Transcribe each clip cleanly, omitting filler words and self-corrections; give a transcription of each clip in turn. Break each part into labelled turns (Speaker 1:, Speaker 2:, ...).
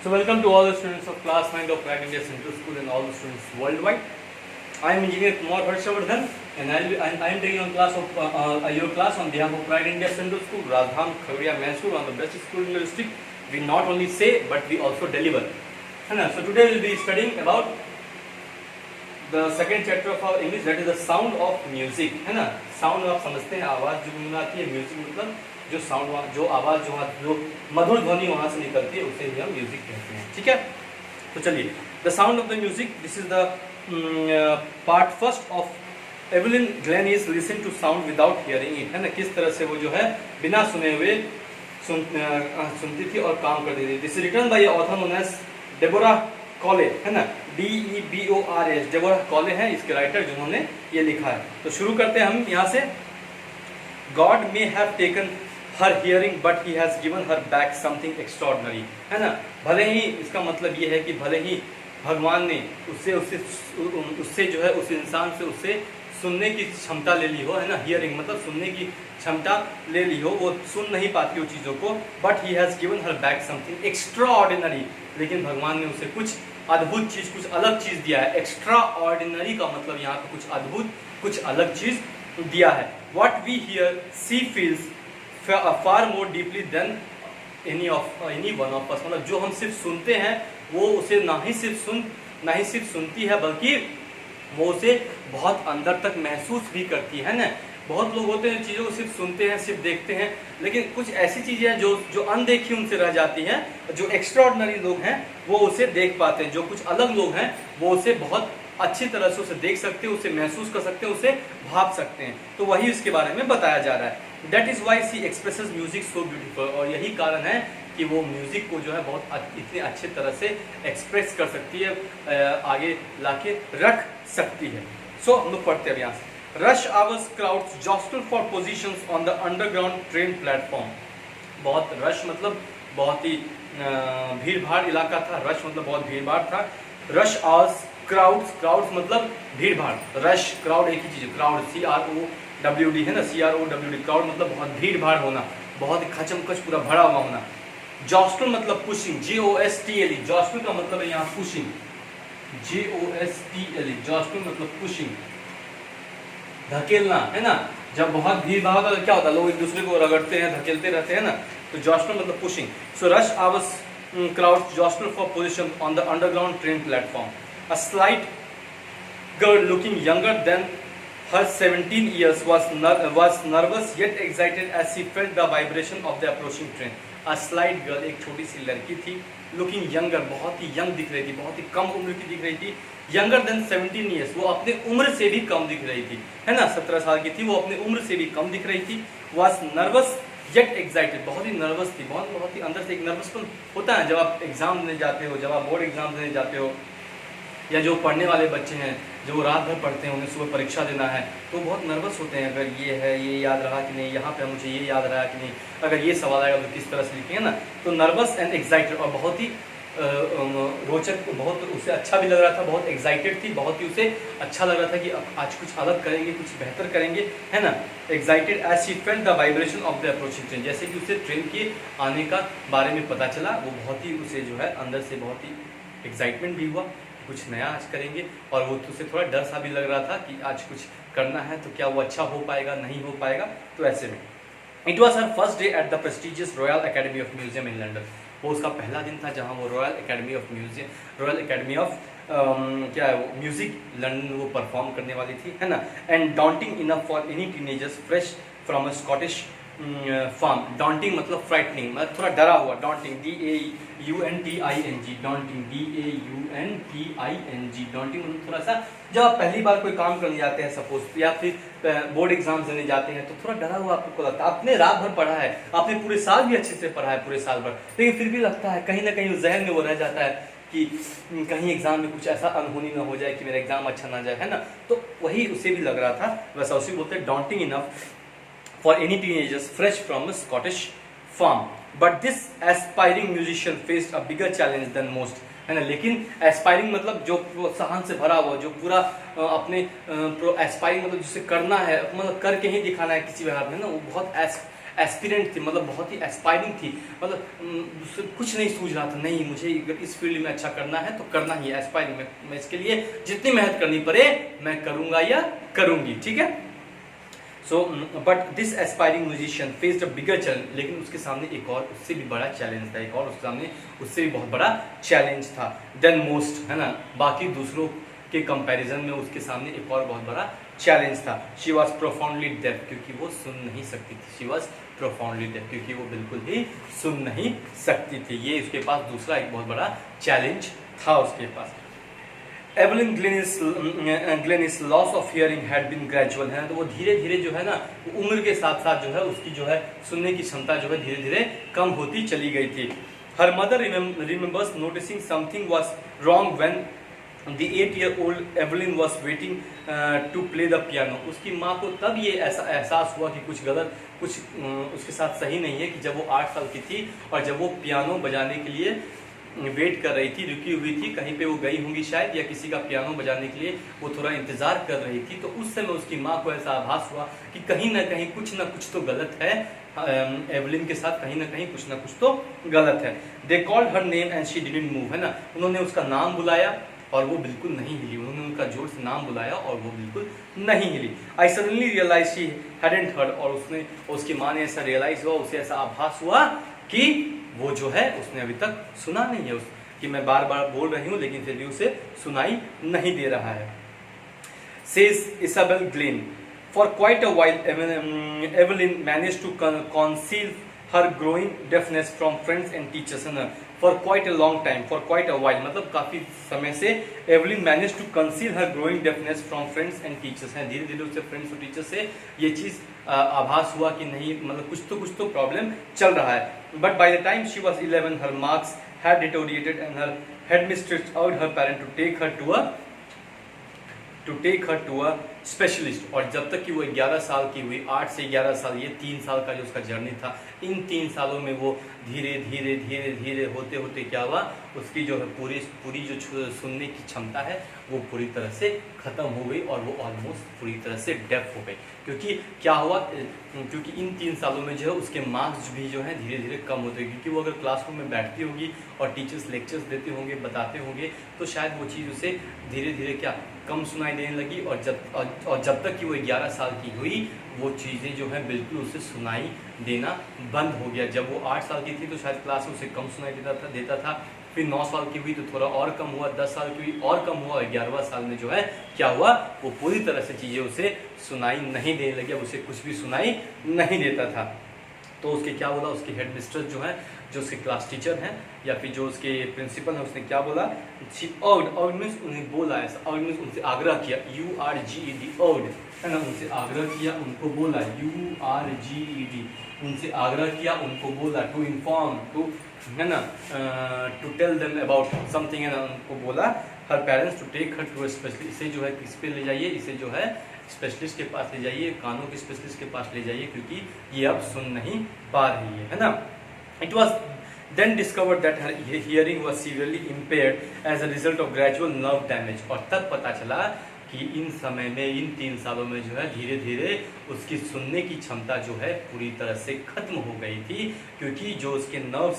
Speaker 1: So welcome to all the students of class 9 of Pride India Central School and all the students worldwide. I am Engineer Kumar Harshavardhan and I am taking on your class on behalf of Pride India Central School, Radham, Khagadiya, Mysore, one of the best schools in the district. We not only say but we also deliver. So today we will be studying about the second chapter of our English, that is the sound of music. है ना, sound आप समझते हैं, आवाज जो गुनगुनाती है, music मतलब जो साउंड, जो आवाज, जो मधुर ध्वनि वहां से निकलती है उसे ही हम म्यूजिक कहते हैं. ठीक है, तो चलिए, the sound of the music, this is the part first of Evelyn Glenn is listen to sound without hearing it. है ना, किस तरह से वो जो है बिना सुने हुए सुनती थी और काम करती थी. This is written by author known as Deborah Cowley. है ना, DEBORA, डेबोरा कॉले है इसके राइटर जिन्होंने ये लिखा है. तो शुरू करते हैं हम यहाँ से. God may have taken her hearing but he has given her back something extraordinary. है ना, भले ही इसका मतलब ये है कि भले ही भगवान ने उससे जो है उस इंसान से उससे सुनने की क्षमता ले ली हो. है ना, हियरिंग मतलब सुनने की क्षमता ले ली हो, वो सुन नहीं पाती हो चीज़ों को. But he has given her back something extraordinary, लेकिन भगवान ने उसे कुछ अद्भुत चीज़, कुछ अलग चीज़ दिया है. एक्स्ट्रा ऑर्डिनरी का मतलब यहाँ पे कुछ अद्भुत, कुछ अलग चीज़ दिया है. What we hear, she feels far more deeply than any one of us. मतलब जो हम सिर्फ सुनते हैं वो उसे ना ही सिर्फ सुनती है बल्कि वो उसे बहुत अंदर तक महसूस भी करती है ना. बहुत लोग होते हैं चीज़ों को सिर्फ सुनते हैं, सिर्फ देखते हैं, लेकिन कुछ ऐसी चीज़ें हैं जो अनदेखी उनसे रह जाती हैं. जो एक्स्ट्राऑर्डिनरी लोग हैं वो उसे देख पाते हैं, जो कुछ अलग लोग हैं वो उसे बहुत अच्छी तरह से उसे देख सकते हैं, उसे महसूस कर सकते हैं, उसे भाप सकते हैं. तो वही इसके बारे में बताया जा रहा है. That is why she expresses music so beautiful. और यही कारण है कि वो म्यूजिक को जो है बहुत इतने अच्छे तरह से एक्सप्रेस कर सकती है, आगे लाके रख सकती है. सो हम लोग पढ़ते हैं यहाँ से. Rush hours crowds jostle for positions on the underground train platform. बहुत रश मतलब बहुत ही भीड़ भाड़ इलाका था. रश मतलब बहुत भीड़ भाड़ था. रश आवर्स क्राउड्स मतलब भीड़ भाड़. रश क्राउड एक ही चीज है. क्राउड CROWD है ना, CROWD. क्राउड मतलब बहुत भीड़ भाड़ होना, बहुत खचमकच पूरा भरा हुआ होना. जॉस्टल मतलब पुशिंग, JOSTLE. जॉस्टल का मतलब है यहाँ पुशिंग, JOSTLE. जॉस्टल मतलब पुशिंग, धकेलना. है ना, जब बहुत भीड़ भाड़ होता है क्या होता है, लोग एक दूसरे को रगड़ते हैं, धकेलते रहते हैं ना. तो जॉस्टल मतलब pushing. So rush hours crowds jostle for position on the underground train platform. A slight girl looking younger than her 17 years was nervous yet excited as she felt the vibration of the approaching train. A slight girl, एक छोटी सी लड़की थी. Looking younger, बहुत ही young दिख रही थी, बहुत ही कम उम्र की दिख रही थी. Younger than 17 years, वो अपने उम्र से भी कम दिख रही थी. है ना, 17 साल की थी, वो अपने उम्र से भी कम दिख रही थी. Was nervous yet excited, बहुत ही नर्वस थी. बहुत ही अंदर से एक नर्वसपन होता है जब आप एग्जाम देने जाते हो, जब आप बोर्ड एग्जाम देने जाते हो, या जो पढ़ने वाले बच्चे हैं जो रात भर पढ़ते हैं, उन्हें सुबह परीक्षा देना है तो बहुत नर्वस होते हैं. अगर ये है, ये याद रहा कि नहीं, यहाँ पे मुझे ये याद रहा कि नहीं, अगर ये सवाल आएगा तो किस तरह से लिखेंगे ना. तो नर्वस एंड एक्साइटेड, और बहुत ही रोचक, बहुत उसे अच्छा भी लग रहा था, बहुत एक्साइटेड थी, बहुत ही उसे अच्छा लग रहा था कि आज कुछ अलग करेंगे, कुछ बेहतर करेंगे. है ना, excited as she felt the vibration of the approaching train. जैसे कि उसे ट्रेन के आने का बारे में पता चला, वो बहुत ही उसे जो है अंदर से बहुत ही एक्साइटमेंट भी हुआ, कुछ नया आज करेंगे. और वो उसे थोड़ा डर सा भी लग रहा था कि आज कुछ करना है तो क्या वो अच्छा हो पाएगा, नहीं हो पाएगा. तो ऐसे में it was her first day at the prestigious royal Academy of museum in London. वो उसका पहला दिन था जहाँ वो रॉयल अकेडमी ऑफ क्या है वो म्यूजिक लंदन वो परफॉर्म करने वाली थी. है ना. And daunting enough for any teenagers fresh from a Scottish farm. Daunting मतलब फ्राइटनिंग, मतलब थोड़ा डरा हुआ. Daunting, DAUNTING. Daunting, DAUNTING. Daunting मतलब थोड़ा सा, जब आप पहली बार कोई काम करने जाते हैं सपोज, या फिर बोर्ड एग्जाम देने जाते हैं, तो थोड़ा डरा हुआ आपको लगता है. आपने रात भर पढ़ा है, आपने पूरे साल भी अच्छे से पढ़ा है, पूरे साल भर, लेकिन फिर भी लगता है कहीं ना कहीं जहन में वो रह जाता है कि कहीं एग्जाम में कुछ ऐसा अनहोनी ना हो जाए कि मेरा एग्जाम अच्छा ना जाए. है ना, तो वही उसे भी लग रहा था. वैसा उसे बोलते हैं daunting enough for any teenagers fresh from a Scottish farm. But this aspiring musician faced a bigger challenge than most. है ना, लेकिन एस्पायरिंग मतलब जो प्रोत्साहन से भरा हुआ, जो पूरा अपने एस्पायरिंग मतलब जिसे करना है, मतलब करके ही दिखाना है किसी भी हाथ में ना, वो बहुत एस्पिरेंट थी, मतलब बहुत ही एस्पायरिंग थी, मतलब उससे कुछ नहीं सूझ रहा था, नहीं मुझे अगर इस फील्ड में अच्छा करना है तो करना ही है, एस्पायरिंग मैं इसके लिए जितनी मेहनत करनी पड़े मैं करूँगा या करूँगी, ठीक है। So but this aspiring musician faced a bigger challenge, लेकिन उसके सामने एक और उससे भी बड़ा चैलेंज था, एक और उसके सामने उससे भी बहुत बड़ा चैलेंज था देन मोस्ट, है ना, बाकी दूसरों के कंपैरिजन में उसके सामने एक और बहुत बड़ा चैलेंज था। शी वॉज प्रोफाउंडली डेफ, क्योंकि वो सुन नहीं सकती थी, शी वॉज प्रोफाउंडली डेफ, क्योंकि वो बिल्कुल ही सुन नहीं सकती थी। ये उसके पास दूसरा एक बहुत बड़ा चैलेंज था उसके पास। Evelyn Glennie's loss of hearing had been gradual, है तो वो धीरे धीरे जो है ना, उम्र के साथ साथ जो है उसकी जो है सुनने की क्षमता जो है धीरे धीरे कम होती चली गई थी। Her mother remembers noticing something was wrong when The 8-year-old Evelyn was waiting to play the piano। उसकी माँ को तब ये ऐसा एहसास हुआ कि कुछ गलत, कुछ उसके साथ सही नहीं है, कि जब वो 8 साल की थी और जब वो पियानो बजाने के लिए वेट कर रही थी, रुकी हुई थी, कहीं पे वो गई होंगी शायद, या किसी का पियानो बजाने के लिए वो थोड़ा इंतजार कर रही थी, तो उस समय उसकी माँ को ऐसा आभास हुआ कि कहीं ना कहीं कुछ ना कुछ तो गलत है, एवलिन के साथ कहीं ना कहीं कुछ ना कुछ तो गलत है। They called her name and she didn't move, है ना, उन्होंने उसका नाम बुलाया और वो बिल्कुल नहीं हिली, उन्होंने उनका जोर से नाम बुलाया और वो बिल्कुल नहीं हिली। I suddenly realise she hadn't heard, और उसकी माँ ने ऐसा रियलाइज हुआ, उसे ऐसा आभास हुआ कि वो जो है उसने अभी तक सुना नहीं है, कि मैं बार बार बोल रही हूँ लेकिन फिर भी उसे सुनाई नहीं दे रहा है। Says Isabel Glenn, for quite a while Evelyn manage to conceal her growing deafness from friends and teachers, है ना, for quite a long time, for quite a while मतलब काफी समय से Evelyn manage to conceal her growing deafness from friends and teachers, है, धीरे धीरे उससे फ्रेंड्स और टीचर्स से ये चीज आभास हुआ कि नहीं, मतलब कुछ तो प्रॉब्लम चल रहा है। But by the time she was 11 her marks had deteriorated and her headmistress urged her parent to take her to a specialist, और जब तक कि वो 11 साल की हुई, 8 से 11 साल, ये 3 साल का जो उसका जर्नी था, इन 3 सालों में वो धीरे धीरे होते होते क्या हुआ, उसकी जो है पूरी जो सुनने की क्षमता है वो पूरी तरह से खत्म हो गई और वो ऑलमोस्ट पूरी तरह से डेफ हो गई। क्योंकि क्या हुआ, क्योंकि इन 3 सालों में जो है उसके मार्क्स भी जो है धीरे धीरे कम होते, क्योंकि वो अगर क्लासरूम में बैठती होगी और टीचर्स लेक्चर्स देते होंगे, बताते होंगे, तो शायद वो चीज़ उसे धीरे धीरे क्या कम सुनाई देने लगी, और जब तक कि वो 11 साल की हुई वो चीज़ें जो है बिल्कुल उसे सुनाई देना बंद हो गया। जब वो 8 साल की थी तो शायद क्लास में उसे कम सुनाई देता था, फिर 9 साल की हुई तो थोड़ा और कम हुआ, 10 साल की हुई और कम हुआ, 11वां साल में जो है क्या हुआ, वो पूरी तरह से चीज़ें उसे सुनाई नहीं देने लगी, अब उसे कुछ भी सुनाई नहीं देता था। तो उसके क्या बोला, उसके हेड मिस्ट्रेस जो है, जो उसके क्लास टीचर हैं या फिर जो उसके प्रिंसिपल हैं, उसने क्या बोला, अर्ड मीन्स उन्हें बोला, ऐसा अर्ड मीन्स उनसे आग्रह किया, URGED अर्ड, है ना, उनसे आग्रह किया, उनको बोला, URGED, उनसे आग्रह किया, उनको बोला, टू इन्फॉर्म, टू, है ना, to tell them about something, है ना, उनको बोला her parents to take her to specialist, इसे जो है किस पे ले जाइए, इसे जो है स्पेशलिस्ट के पास ले जाइए, कानों के स्पेशलिस्ट के पास ले जाइए, क्योंकि ये अब सुन नहीं पा रही है ना। It was then discovered that her hearing was severely impaired as a result of gradual nerve damage, और तब पता चला कि इन समय में, इन 3 सालों में जो है धीरे धीरे उसकी सुनने की क्षमता जो है पूरी तरह से खत्म हो गई थी, क्योंकि जो उसके नर्व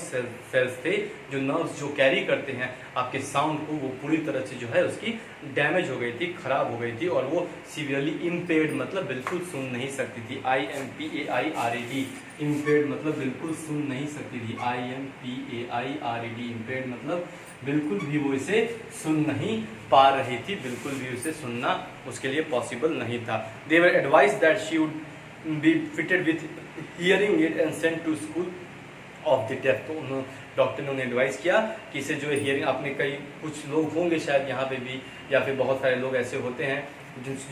Speaker 1: सेल्स थे, जो नर्व्स जो कैरी करते हैं आपके साउंड को, वो पूरी तरह से जो है उसकी डैमेज हो गई थी, खराब हो गई थी, और वो सीवियरली इम्पेयर्ड मतलब बिल्कुल सुन नहीं सकती थी, IMPAIRED, इम्पेयर्ड मतलब बिल्कुल सुन नहीं सकती थी, IMPAIRED, इम्पेयर्ड मतलब बिल्कुल भी वो इसे सुन नहीं पा रही थी, बिल्कुल भी उसे सुनना उसके लिए पॉसिबल नहीं था। They were advise that she would be fitted with hearing aid and sent to school of the deaf, तो डॉक्टर ने उन्हें एडवाइस किया कि इसे जो है हियरिंग, आपने कई कुछ लोग होंगे शायद यहाँ पे भी, या फिर बहुत सारे लोग ऐसे होते हैं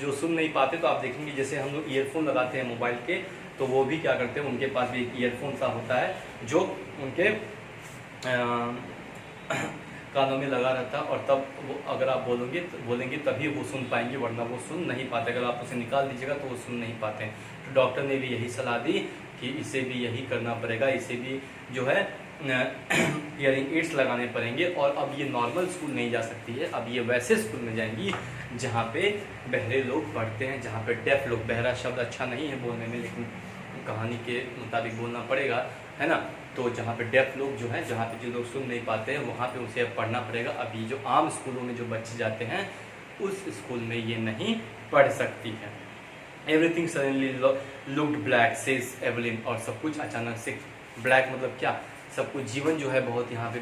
Speaker 1: जो सुन नहीं पाते, तो आप देखेंगे जैसे हम लोग ईयरफोन लगाते हैं मोबाइल के, तो वो भी क्या करते हैं, उनके पास भी एक ईयरफोन सा होता है जो उनके कानों में लगा रहता है, और तब वो अगर आप बोलेंगे तभी वो सुन पाएंगे, वरना वो सुन नहीं पाते, अगर आप उसे निकाल दीजिएगा तो वो सुन नहीं पाते हैं। तो डॉक्टर ने भी यही सलाह दी कि इसे भी यही करना पड़ेगा, इसे भी जो है हियरिंग एड्स लगाने पड़ेंगे, और अब ये नॉर्मल स्कूल नहीं जा सकती है, अब ये वैसे स्कूल में जाएंगी जहाँ पे बहरे लोग पढ़ते हैं, जहाँ पे डेफ लोग, बहरा शब्द अच्छा नहीं है बोलने में, लेकिन कहानी के मुताबिक बोलना पड़ेगा, है ना। तो जहाँ पे डेफ लोग जो हैं, जहाँ पे जो लोग सुन नहीं पाते हैं, वहाँ पे उसे अब पढ़ना पड़ेगा। अभी जो आम स्कूलों में जो बच्चे जाते हैं उस स्कूल में ये नहीं पढ़ सकती है। Everything suddenly looked black says Evelyn, और सब कुछ अचानक से ब्लैक मतलब क्या, सब कुछ जीवन जो है बहुत यहाँ पे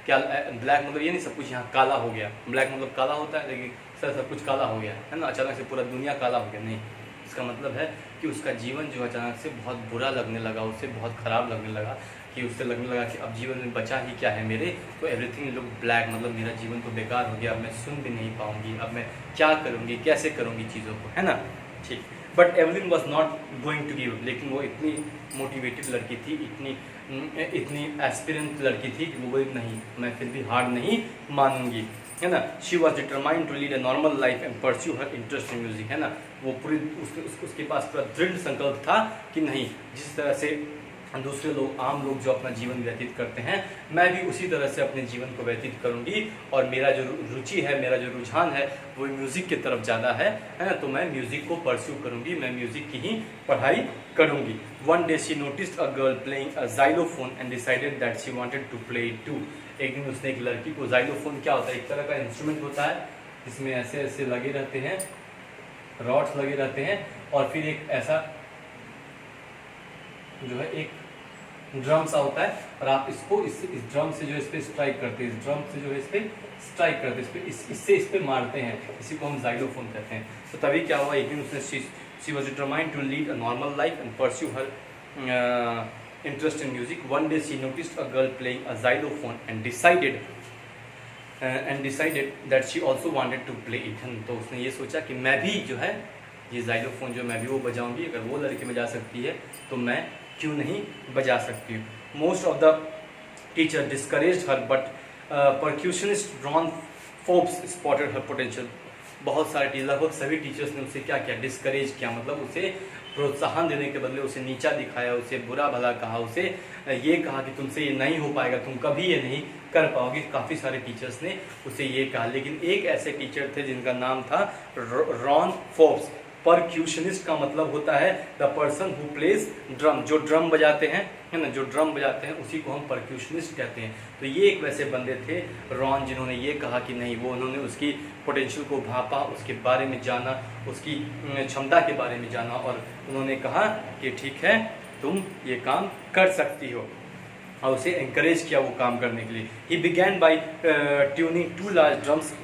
Speaker 1: क्या, ब्लैक मतलब ये नहीं सब कुछ यहाँ काला हो गया, ब्लैक मतलब काला होता है, लेकिन सर सब कुछ काला हो गया है ना, अचानक से पूरा दुनिया काला हो गया, नहीं। इसका मतलब है कि उसका जीवन जो अचानक से बहुत बुरा लगने लगा, उससे बहुत ख़राब लगने लगा, कि उससे लगने लगा कि अब जीवन में बचा ही क्या है मेरे। तो एवरीथिंग लुक ब्लैक मतलब मेरा जीवन तो बेकार हो गया, अब मैं सुन भी नहीं पाऊंगी, अब मैं क्या करूँगी, कैसे करूँगी चीज़ों को, है ना, ठीक। But Evelyn was not going to give, लेकिन वो इतनी मोटिवेटेड लड़की थी, इतनी एस्पिरेंट लड़की थी कि वो बोली नहीं, मैं फिर भी हार नहीं मानूंगी, है ना। She was determined to lead a normal life and pursue her interest in music, है ना। वो पूरी उसके पास पूरा दृढ़ संकल्प था कि नहीं, जिस तरह से दूसरे लोग, आम लोग जो अपना जीवन व्यतीत करते हैं, मैं भी उसी तरह से अपने जीवन को व्यतीत करूंगी, और मेरा जो रुचि है, मेरा जो रुझान है वो म्यूज़िक की तरफ ज़्यादा है ना, तो मैं म्यूज़िक को परस्यू करूंगी, मैं म्यूज़िक की ही पढ़ाई करूंगी। One day she noticed a girl playing a xylophone and decided that she wanted to play it too. एक दिन उसने एक लड़की को, जाइलोफोन क्या होता है, एक तरह का इंस्ट्रूमेंट होता है, इसमें ऐसे ऐसे लगे रहते हैं, रॉड्स लगे रहते हैं, और फिर एक ऐसा जो है एक ड्रम सा होता है, और आप इसको इस ड्रम से जो है इस पे स्ट्राइक करते हैं, इस ड्रम से जो है इस पे स्ट्राइक करते हैं, इससे इस पे मारते हैं, इसी को हम जाइलोफोन कहते हैं। तो तभी क्या हुआ, एक दिन उसने she was determined to lead a normal life and pursue her interest in music. One day she noticed a girl playing a xylophone and decided that she also wanted to play it. तो उसने ये सोचा कि मैं भी जो है ये जाइलोफोन जो मैं भी वो बजाऊंगी, अगर वो लड़की बजा सकती है तो मैं क्यों नहीं बजा सकती हूँ। Most of the teacher discouraged her, but percussionist Ron Forbes spotted her potential. बहुत सारे टीचर, लगभग सभी टीचर्स ने उसे क्या किया, डिस्करेज किया, मतलब उसे प्रोत्साहन देने के बदले उसे नीचा दिखाया, उसे बुरा भला कहा, उसे ये कहा कि तुमसे ये नहीं हो पाएगा, तुम कभी ये नहीं कर पाओगे। काफ़ी सारे टीचर्स ने उसे ये कहा, लेकिन एक ऐसे टीचर थे जिनका नाम था रॉन फोर्ब्स। परक्यूशनिस्ट का मतलब होता है the person who plays drum, जो ड्रम बजाते हैं, है ना, जो ड्रम बजाते हैं उसी को हम परक्यूशनिस्ट कहते हैं। तो ये एक वैसे बंदे थे रॉन, जिन्होंने ये कहा कि नहीं, वो उन्होंने उसकी पोटेंशियल को भापा, उसके बारे में जाना, उसकी क्षमता के बारे में जाना, और उन्होंने कहा कि ठीक है तुम ये काम कर सकती हो, और उसे एंकरेज किया वो काम करने के लिए। He began by tuning two large drums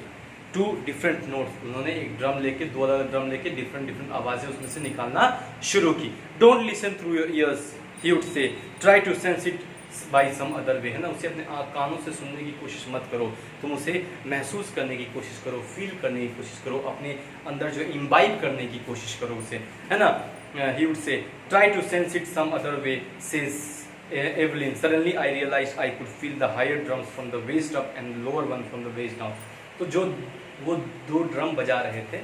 Speaker 1: to different notes. उन्होंने एक ड्रम लेके, दो अलग ड्रम लेके डिफरेंट आवाजें उसमें से निकालना शुरू की। Don't listen through your ears he would say, try to sense it by some other way, है ना। उसे अपने कानों से सुनने की कोशिश मत करो, तुम उसे महसूस करने की कोशिश करो, फील करने की कोशिश करो, अपने अंदर जो इम्बाइब करने की कोशिश करो उसे, है ना। He would say try to sense it some other way says Evelyn, suddenly I realized I could feel the higher drums from the waist up and the lower one from the waist down. तो जो वो दो drum बजा रहे थे,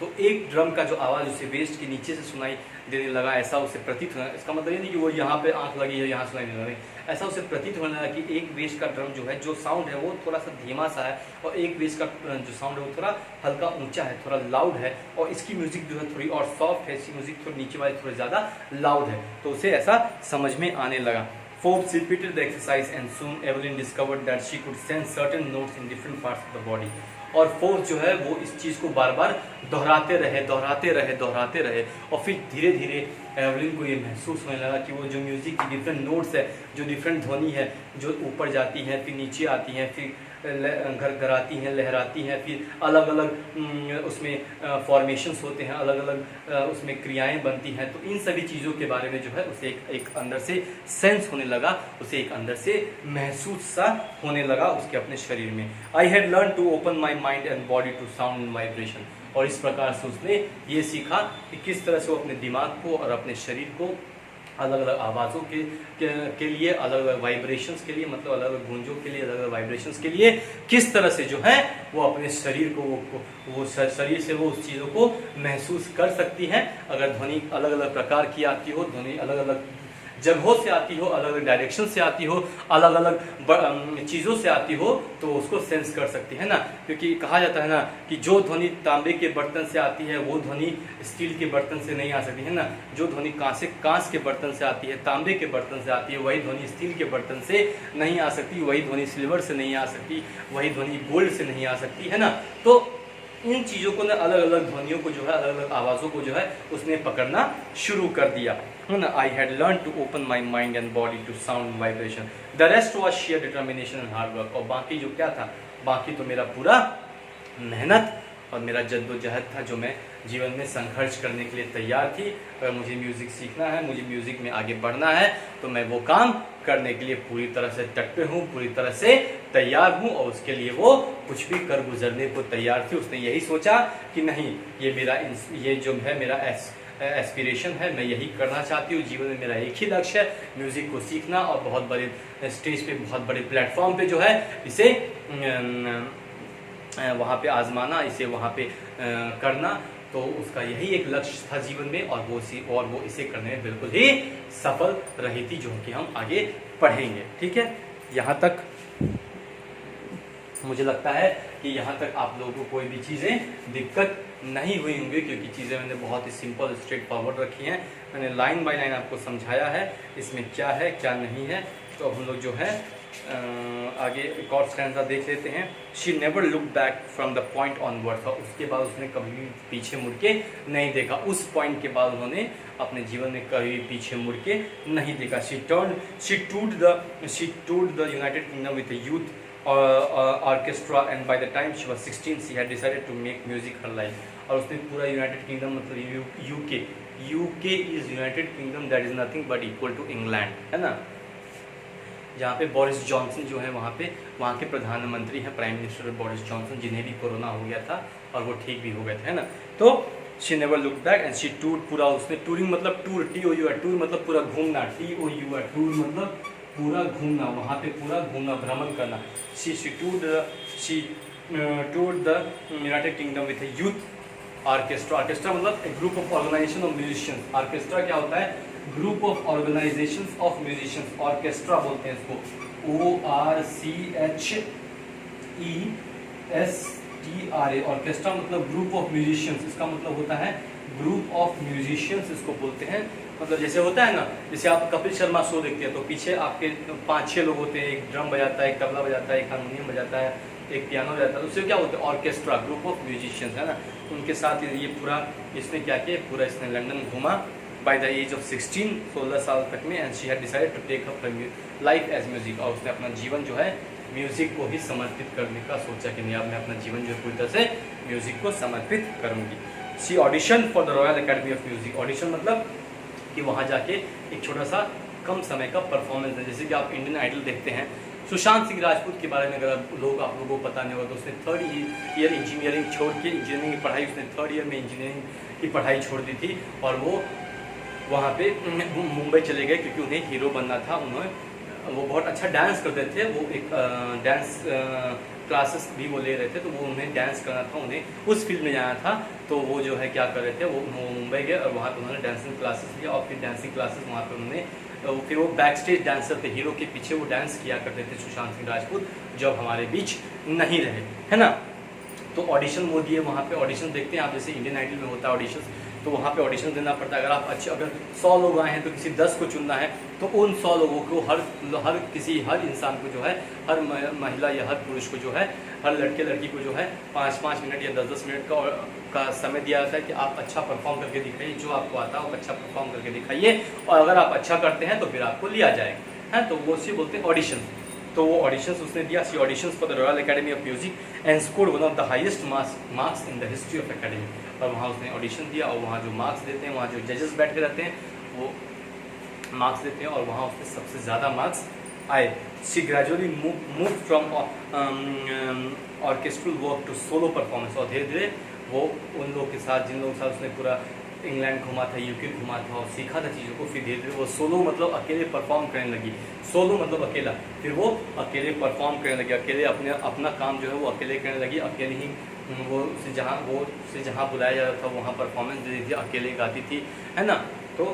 Speaker 1: तो एक drum का जो आवाज़ उसे वेस्ट के नीचे से सुनाई देने लगा, ऐसा उसे प्रतीत होना। इसका मतलब ये नहीं कि वो यहाँ पे आंख लगी है यहाँ सुनाई देने लगी, ऐसा उसे प्रतीत होने लगा कि एक वेस्ट का ड्रम जो है, जो साउंड है वो थोड़ा सा धीमा सा है, और एक वेस्ट का जो साउंड है वो थोड़ा हल्का ऊंचा है, थोड़ा लाउड है, और इसकी म्यूजिक जो है थोड़ी और सॉफ्ट है, इसकी म्यूजिक थोड़ी नीचे वाली थोड़ी ज़्यादा लाउड है। तो उसे ऐसा समझ में आने लगा। Forbes repeated the exercise and soon Evelyn discovered that she could sense certain notes in different parts of the body. और फोर्ब्स जो है वो इस चीज़ को बार बार दोहराते रहे, और फिर धीरे धीरे एवलिन को ये महसूस होने लगा कि वो जो म्यूज़िक की डिफरेंट नोट्स है, जो डिफरेंट ध्वनि है, जो ऊपर जाती हैं, फिर नीचे आती हैं, फिर घरघराती हैं, लहराती हैं, फिर अलग अलग उसमें फॉर्मेशंस होते हैं, अलग अलग उसमें क्रियाएं बनती हैं। तो इन सभी चीज़ों के बारे में जो है उसे एक अंदर से सेंस होने लगा, उसे एक अंदर से महसूस सा होने लगा उसके अपने शरीर में। I had learn to open my mind and body to sound and vibration. और इस प्रकार से उसने ये सीखा कि किस तरह से वो अपने दिमाग को और अपने शरीर को अलग अलग आवाज़ों के लिए, अलग अलग वाइब्रेशंस के लिए, मतलब अलग अलग गूंजों के लिए, अलग अलग वाइब्रेशंस के लिए किस तरह से जो है वो अपने शरीर को वो शरीर से वो उस चीज़ों को महसूस कर सकती हैं। अगर ध्वनि अलग अलग प्रकार की आती हो, ध्वनि अलग अलग जगहों से आती हो, अलग अलग डायरेक्शन से आती हो, अलग अलग चीज़ों से आती हो, तो उसको सेंस कर सकती है ना। क्योंकि कहा जाता है ना कि जो ध्वनि तांबे के बर्तन से आती है वो ध्वनि स्टील के बर्तन से नहीं आ सकती है ना। जो ध्वनि कांच के बर्तन से आती है, तांबे के बर्तन से आती है, वही ध्वनि स्टील के बर्तन से नहीं आ सकती, वही ध्वनि सिल्वर से नहीं आ सकती, वही ध्वनि गोल्ड से नहीं आ सकती है ना। तो इन चीज़ों को ना, अलग अलग ध्वनियों को जो है, अलग अलग आवाज़ों को जो है उसने पकड़ना शुरू कर दिया है ना। I had learn to open my mind and body to sound vibration, the rest was sheer determination and hard work. और बाकी जो क्या था, बाकी तो मेरा पूरा मेहनत और मेरा जद्दोजहद था, जो मैं जीवन में संघर्ष करने के लिए तैयार थी। अगर मुझे म्यूज़िक सीखना है, मुझे म्यूज़िक में आगे बढ़ना है, तो मैं वो काम करने के लिए पूरी तरह से तट पे हूँ, पूरी तरह से तैयार हूँ। और उसके लिए वो कुछ भी कर गुजरने को तैयार थी। उसने यही सोचा कि नहीं, ये जो है मेरा एस्पिरेशन है, मैं यही करना चाहती हूँ जीवन में, मेरा एक ही लक्ष्य है म्यूज़िक को सीखना और बहुत बड़े स्टेज पे, बहुत बड़े प्लेटफॉर्म पे जो है इसे वहाँ पे आजमाना, इसे वहाँ पे करना। तो उसका यही एक लक्ष्य था जीवन में, और वो इसे करने में बिल्कुल ही सफल रही थी, जो कि हम आगे पढ़ेंगे। ठीक है, यहाँ तक मुझे लगता है कि यहाँ तक आप लोगों को कोई भी चीज़ें दिक्कत नहीं हुई होंगी, क्योंकि चीज़ें मैंने बहुत ही सिंपल स्ट्रेट फॉरवर्ड रखी हैं। मैंने लाइन बाय लाइन आपको समझाया है इसमें क्या है क्या नहीं है। तो अब हम लोग जो है आगे एक और स्टैंजा देख लेते हैं। She never look back from the point onward. उसके बाद उसने कभी भी पीछे मुड़ के नहीं देखा। उस पॉइंट के बाद उन्होंने अपने जीवन में कभी भी पीछे मुड़ के नहीं देखा। She toured the United Kingdom with youth orchestra and by the time she was 16 she had decided to make music her life. और उसने पूरा यूनाइटेड किंगडम मतलब UK is United Kingdom, that is nothing but equal to England, है ना। जहाँ पे Boris Johnson जो है वहाँ के प्रधानमंत्री हैं, प्राइम मिनिस्टर बोरिस जॉनसन, जिन्हें भी कोरोना हो गया था और वो ठीक भी हो गए थे, है ना। तो she never look back and she tour, पूरा उसने टूरिंग मतलब टूर, TOUR टूर मतलब पूरा घूमना, TOUR टूर मतलब पूरा घूमना, वहाँ पे पूरा घूमना, भ्रमण करना। She tour the United kingdom with A youth orchestra. Orchestra मतलब एक group of organisation of musicians. Orchestra क्या होता है? Group of organisations of musicians. Orchestra बोलते हैं इसको, ORCHESTRA। ऑर्केस्ट्रा मतलब ग्रुप ऑफ म्यूजिशियंस, इसका मतलब होता है ग्रुप ऑफ म्यूजिशियंस इसको बोलते हैं। मतलब जैसे होता है ना, जैसे आप कपिल शर्मा शो देखते हैं तो पीछे आपके 5-6 लोग होते हैं, एक ड्रम बजाता है, एक तबला बजाता है, एक हारमोनियम बजाता है, एक पियानो बजाता है, उससे क्या होता है? ऑर्केस्ट्रा, ग्रुप ऑफ म्यूजिशियंस, है ना। उनके साथ ये पूरा इसने क्या किया, पूरा इसने लंदन घूमा बाय द एज ऑफ 16 साल तक में। And she had decided to take up life as music. और उसने अपना जीवन जो है म्यूजिक को ही समर्पित करने का सोचा कि नहीं, अब मैं अपना जीवन जो है पूरी तरह से म्यूजिक को समर्पित करूंगी। She audition for the Royal Academy of music. Audition मतलब कि वहाँ जाके एक छोटा सा कम समय का परफॉर्मेंस है। जैसे कि आप इंडियन आइडल देखते हैं, सुशांत सिंह राजपूत के बारे में अगर आप लोगों को पता नहीं होगा तो उसने 3rd ईयर इंजीनियरिंग छोड़ के, इंजीनियरिंग की पढ़ाई उसने 3rd ईयर में इंजीनियरिंग की पढ़ाई छोड़ दी थी और वो वहाँ पे मुंबई चले गए क्योंकि उन्हें हीरो बनना था। वो बहुत अच्छा डांस करते थे, वो एक डांस क्लासेस भी वो ले रहे थे, तो वो उन्हें डांस करना था, उन्हें उस फील्ड में जाना था। तो वो जो है क्या कर रहे थे, वो मुंबई गए और वहाँ पे उन्होंने डांसिंग क्लासेस लिया और फिर डांसिंग क्लासेस वहाँ पे उन्होंने फिर वो बैक स्टेज डांसर थे, हीरो के पीछे वो डांस किया करते थे सुशांत सिंह राजपूत, जब हमारे बीच नहीं रहे, है ना। तो ऑडिशन वो दिए, वहाँ पे ऑडिशन देखते हैं आप, जैसे इंडियन आइडल में होता है ऑडिशन, तो वहाँ पे ऑडिशन देना पड़ता है। अगर आप अगर 100 लोग आए हैं तो किसी 10 को चुनना है, तो उन 100 लोगों को हर इंसान को जो है, हर महिला या हर पुरुष को जो है, हर लड़के लड़की को जो है 5-5 मिनट या 10-10 मिनट का समय दिया जाता है कि आप अच्छा परफॉर्म करके दिखाइए, जो आपको आता है वो अच्छा परफॉर्म करके दिखाइए, और अगर आप अच्छा करते हैं तो फिर आपको लिया जाएगा, है। तो वो उसे बोलते हैं ऑडिशन। तो वो ऑडिशंस उसने दिया, she auditions for the Royal Academy of Music and scored one of the highest marks in the history of academy. और वहाँ उसने ऑडिशन दिया और वहाँ जो मार्क्स देते हैं, वहाँ जो जजेस बैठ के रहते हैं वो मार्क्स देते हैं और वहाँ उसने सबसे ज़्यादा मार्क्स आए। She gradually move from orchestral work to solo performance. और धीरे धीरे वो उन लोग के साथ, जिन लोगों के साथ उसने पूरा इंग्लैंड घुमा था, यूके घुमा था और सीखा था चीज़ों को, फिर धीरे धीरे वो सोलो मतलब अकेले परफॉर्म करने लगी। सोलो मतलब अकेला, फिर वो अकेले परफॉर्म करने लगी, अकेले अपना काम जो है वो अकेले करने लगी, अकेले ही वो उसे जहाँ बुलाया जाता था वहाँ परफॉर्मेंस दे दी थी, अकेले गाती थी, है ना। तो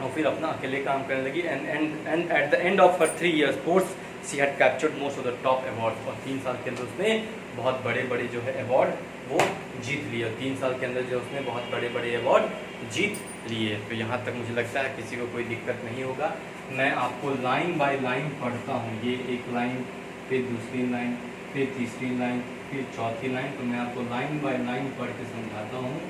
Speaker 1: और फिर अपना अकेले काम करने लगी। And at the end of her 3 years course she had captured most of the top award. और 3 साल के अंदर उसने बहुत बड़े बड़े जो है अवार्ड वो जीत लिए। 3 साल के अंदर जो उसने बहुत बड़े बड़े अवार्ड जीत लिए। तो यहाँ तक मुझे लगता है किसी को कोई दिक्कत नहीं होगा। मैं आपको लाइन बाय लाइन पढ़ता हूँ, ये एक लाइन, फिर दूसरी लाइन, फिर तीसरी लाइन, फिर चौथी लाइन। तो मैं आपको लाइन बाय लाइन पढ़ के समझाता हूँ।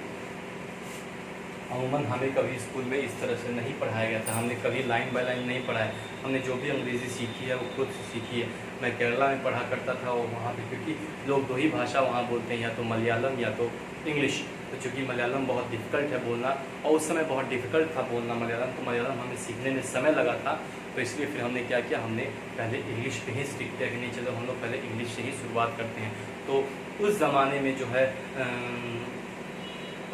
Speaker 1: अमूमन हमें कभी स्कूल में इस तरह से नहीं पढ़ाया गया था, हमने कभी लाइन बाय लाइन नहीं पढ़ा है। हमने जो भी अंग्रेज़ी सीखी है वो खुद से सीखी है। मैं केरला में पढ़ा करता था और वहाँ पे क्योंकि लोग 2 ही भाषा वहाँ बोलते हैं, या तो मलयालम या तो इंग्लिश। तो चूँकि मलयालम बहुत डिफ़िकल्ट है बोलना और उस समय बहुत डिफ़िकल्ट था बोलना मलयालम, तो मलयालम हमें सीखने में समय लगा था। तो इसलिए फिर हमने क्या किया, हमने पहले इंग्लिश पे ही स्टिक किया कि नहीं चलो हम लोग पहले इंग्लिश से ही शुरुआत करते हैं। तो उस ज़माने में जो है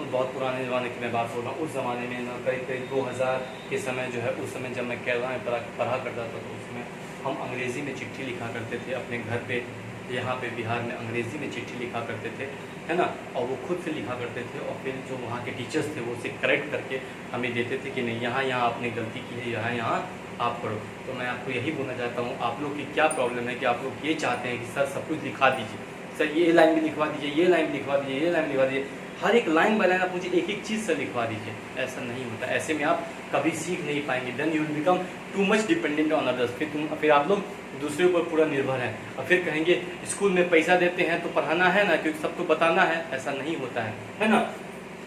Speaker 1: बहुत पुराने ज़माने की मैं बात बोल रहा हूँ, उस ज़माने में ना करीब 2000 के समय जो है, उस समय जब मैं केरला में पढ़ा करता था तो उसमें हम अंग्रेज़ी में चिट्ठी लिखा करते थे अपने घर पे। यहाँ पे बिहार में अंग्रेज़ी में चिट्ठी लिखा करते थे, है ना, और वो खुद से लिखा करते थे और फिर जो वहाँ के टीचर्स थे वो उसे करेक्ट करके हमें देते थे कि नहीं यहाँ आपने गलती की है, यहाँ आप पढ़ो। तो मैं आपको यही बोलना चाहता हूँ, आप लोग की क्या प्रॉब्लम है कि आप लोग ये चाहते हैं कि सर सब कुछ लिखा दीजिए, सर ये लाइन भी लिखवा दीजिए, ये लाइन भी लिखवा दीजिए, ये लाइन लिखवा दीजिए, हर एक लाइन बाय लाइन आप मुझे एक एक चीज़ से लिखवा दीजिए। ऐसा नहीं होता, ऐसे में आप कभी सीख नहीं पाएंगे। Then you will become too much dependent on others. फिर आप लोग दूसरे ऊपर पूरा निर्भर हैं और फिर कहेंगे स्कूल में पैसा देते हैं तो पढ़ाना है ना, क्योंकि सबको बताना है। ऐसा नहीं होता है ना।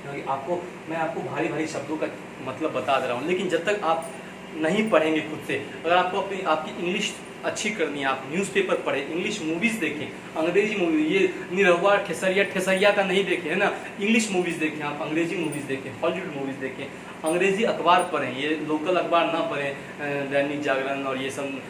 Speaker 1: क्योंकि मैं आपको भारी भारी शब्दों का मतलब बता दे रहा हूँ, लेकिन जब तक आप नहीं पढ़ेंगे खुद से, अगर आपको आपकी इंग्लिश अच्छी करनी है, आप न्यूज़पेपर पढ़ें, इंग्लिश मूवीज़ देखें, अंग्रेजी मूवी, ये निरहुआ ठेसरिया का नहीं देखें, है ना, इंग्लिश मूवीज़ देखें, आप अंग्रेजी मूवीज़ देखें, हॉलीवुड मूवीज़ देखें, अंग्रेजी अखबार पढ़ें, ये लोकल अखबार ना पढ़ें, दैनिक जागरण और ये सब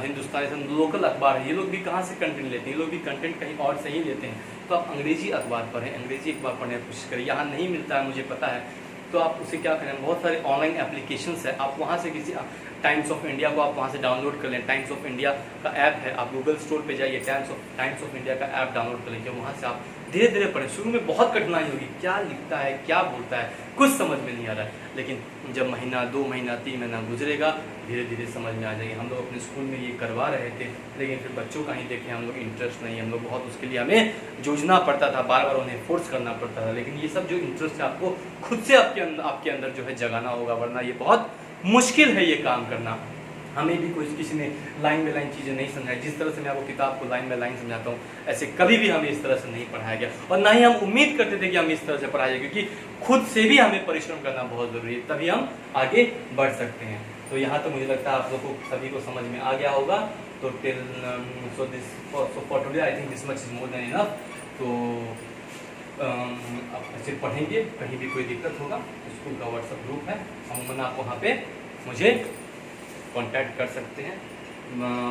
Speaker 1: हिंदुस्तानी सब लोकल अखबार है। ये लोग भी कहाँ से कंटेंट लेते हैं, ये लोग भी कंटेंट कहीं और से ही लेते हैं। तो आप अंग्रेजी अखबार पढ़ें, अंग्रेजी अखबार पढ़ने की कोशिश करें। यहाँ नहीं मिलता है मुझे पता है, तो आप उसे क्या करें, बहुत सारे ऑनलाइन एप्लीकेशंस है, आप वहाँ से किसी टाइम्स ऑफ इंडिया को आप वहाँ से डाउनलोड कर लें। टाइम्स ऑफ इंडिया का ऐप है, आप गूगल स्टोर पे जाइए, टाइम्स ऑफ इंडिया का ऐप डाउनलोड कर लीजिए। वहाँ से आप धीरे धीरे पढ़ें। शुरू में बहुत कठिनाई होगी, क्या लिखता है, क्या बोलता है, कुछ समझ में नहीं आ रहा है, लेकिन जब महीना, 2 महीना, 3 महीना गुजरेगा, धीरे धीरे समझ में आ जाएगी। हम लोग अपने स्कूल में ये करवा रहे थे, लेकिन फिर बच्चों का ही देखें, हम लोग इंटरेस्ट नहीं, हम लोग बहुत उसके लिए हमें जूझना पड़ता था, बार बार उन्हें फोर्स करना पड़ता था। लेकिन ये सब जो इंटरेस्ट है आपको खुद से आपके अंदर जो है जगाना होगा, वरना ये बहुत मुश्किल है ये काम करना। हमें भी कोई किसी ने लाइन बाय लाइन चीज़ें नहीं समझाई। जिस तरह से मैं आपको किताब को लाइन बाय लाइन समझाता हूँ, ऐसे कभी भी हमें इस तरह से नहीं पढ़ाया गया और ना ही हम उम्मीद करते थे कि हम इस तरह से पढ़ाया जाए, क्योंकि खुद से भी हमें परिश्रम करना बहुत ज़रूरी है, तभी हम आगे बढ़ सकते हैं। तो यहाँ तो मुझे लगता है आप लोगों को सभी को समझ में आ गया होगा। तो for today I think this much is more than enough. तो आप ऐसे पढ़ेंगे, कहीं भी कोई दिक्कत होगा स्कूल का व्हाट्सएप ग्रुप है, अमूमन आप वहाँ पे मुझे कांटेक्ट कर सकते हैं।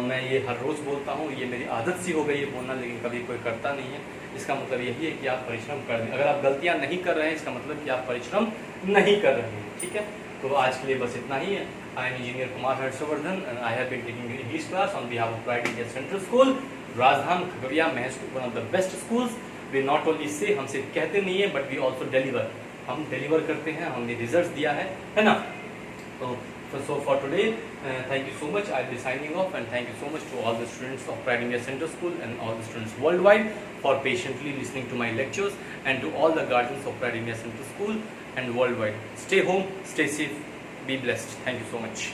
Speaker 1: मैं ये हर रोज़ बोलता हूँ, ये मेरी आदत सी हो गई है बोलना, लेकिन कभी कोई करता नहीं है। इसका मतलब यही है कि आप परिश्रम कर दें। अगर आप गलतियाँ नहीं कर रहे हैं, इसका मतलब कि आप परिश्रम नहीं कर रहे हैं, ठीक है। तो आज के लिए बस इतना ही है। I am engineer Kumar Harshvardhan and I have been taking English class on behalf of Pride India Central School, Rajdham Khagaria, महज one of the best schools. We not only say, हम सिर्फ कहते नहीं है, बट वी ऑल्सो डिलीवर, हम डिलीवर करते हैं, हमने रिजल्ट दिया है ना। So for today, thank you so much. I'll be signing off, and thank you so much to all the students of Pride India Central School and all the students worldwide for patiently listening to my lectures, and to all the guardians of Pride India Central School and worldwide. Stay home, stay safe, be blessed. Thank you so much.